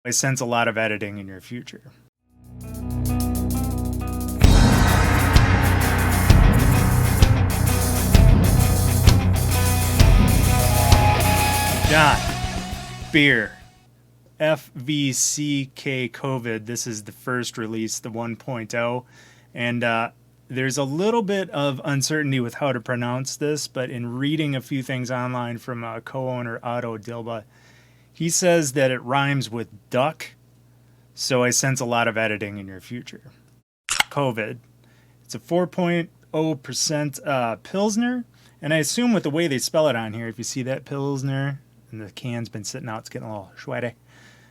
I sense a lot of editing in your future. John, beer, Fvck Covid. This is the first release, the 1.0, and there's a little bit of uncertainty with how to pronounce this, but in reading a few things online from co-owner Otto Dilba, he says that it rhymes with duck, so I sense a lot of editing in your future. Covid. It's a 4.0% Pilsner, and I assume with the way they spell it on here, if you see that Pilsner, and the can's been sitting out, it's getting a little sweaty.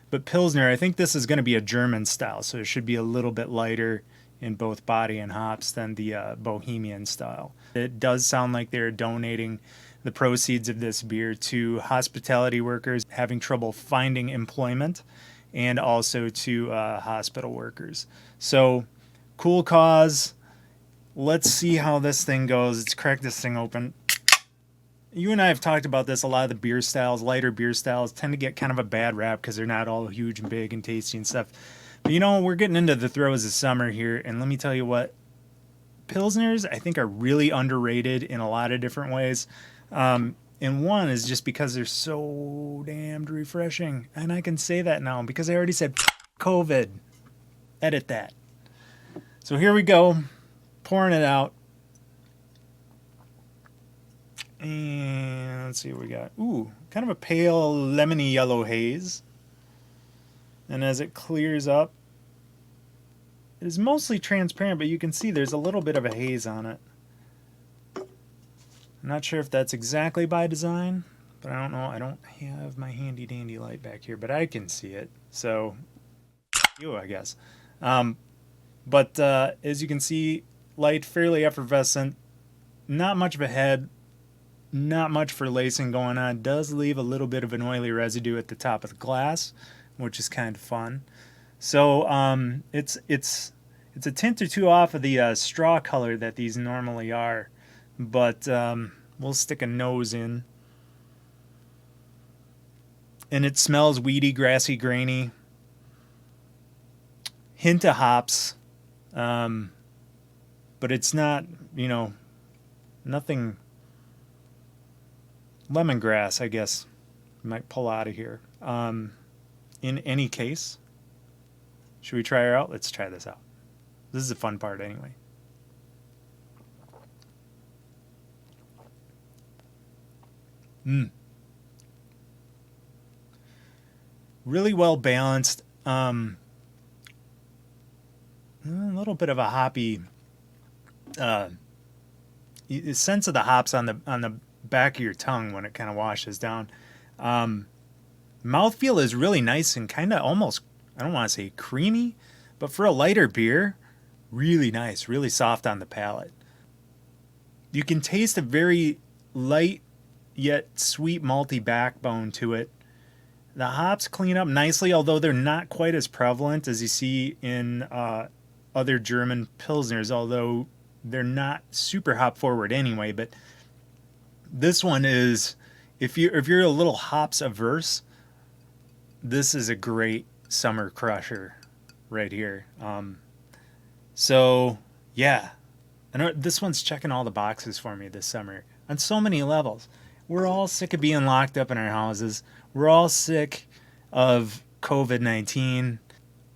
But Pilsner, I think this is going to be a German style, so it should be a little bit lighter in both body and hops than the Bohemian style. It does sound like they're donating the proceeds of this beer to hospitality workers having trouble finding employment, and also to hospital workers. So, cool cause. Let's see how this thing goes. Let's crack this thing open. You and I have talked about this. A lot of the beer styles, lighter beer styles, tend to get kind of a bad rap because they're not all huge and big and tasty and stuff. But you know, we're getting into the throes of summer here, and let me tell you what, Pilsners I think are really underrated in a lot of different ways. And one is just because they're so damned refreshing. And I can say that now because I already said COVID. Edit that. So here we go. Pouring it out. And let's see what we got. Ooh, kind of a pale lemony yellow haze. And as it clears up, it is mostly transparent, but you can see there's a little bit of a haze on it. I'm not sure if that's exactly by design, but I don't know. I don't have my handy dandy light back here, but I can see it. So, I guess. But as you can see, light, fairly effervescent, not much of a head, not much for lacing going on. Does leave a little bit of an oily residue at the top of the glass, which is kind of fun. So it's a tint or two off of the straw color that these normally are, but we'll stick a nose in. And it smells weedy, grassy, grainy. Hint of hops, but it's not, nothing. Lemongrass, I guess, might pull out of here. In any case, should we try her out? Let's try this out. This is the fun part anyway. Really well balanced. A little bit of a hoppy sense of the hops on the back of your tongue when it kind of washes down. Mouthfeel is really nice and kind of almost, I don't want to say creamy, but for a lighter beer, really nice, really soft on the palate. You can taste a very light yet sweet malty backbone to it. The hops clean up nicely, although they're not quite as prevalent as you see in other German Pilsners, although they're not super hop forward anyway. But this one is, if you're a little hops averse, this is a great summer crusher right here. So yeah, I know this one's checking all the boxes for me this summer on so many levels. We're all sick of being locked up in our houses. We're all sick of COVID-19.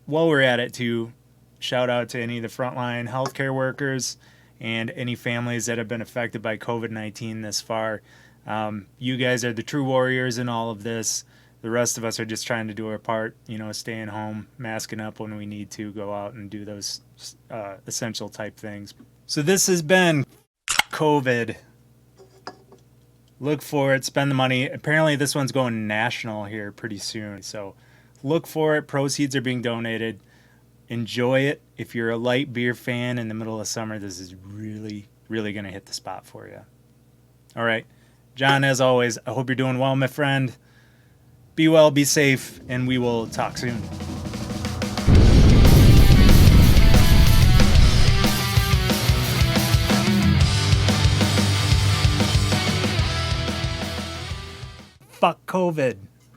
While we're at it, too, shout out to any of the frontline healthcare workers and any families that have been affected by COVID-19 this far. You guys are the true warriors in all of this. The rest of us are just trying to do our part, staying home, masking up when we need to, go out and do those essential type things. So this has been COVID. Look for it, spend the money. Apparently this one's going national here pretty soon. So look for it. Proceeds are being donated. Enjoy it. If you're a light beer fan in the middle of summer, this is really, really going to hit the spot for you. All right. John, as always, I hope you're doing well, my friend. Be well, be safe, and we will talk soon. Fuck COVID.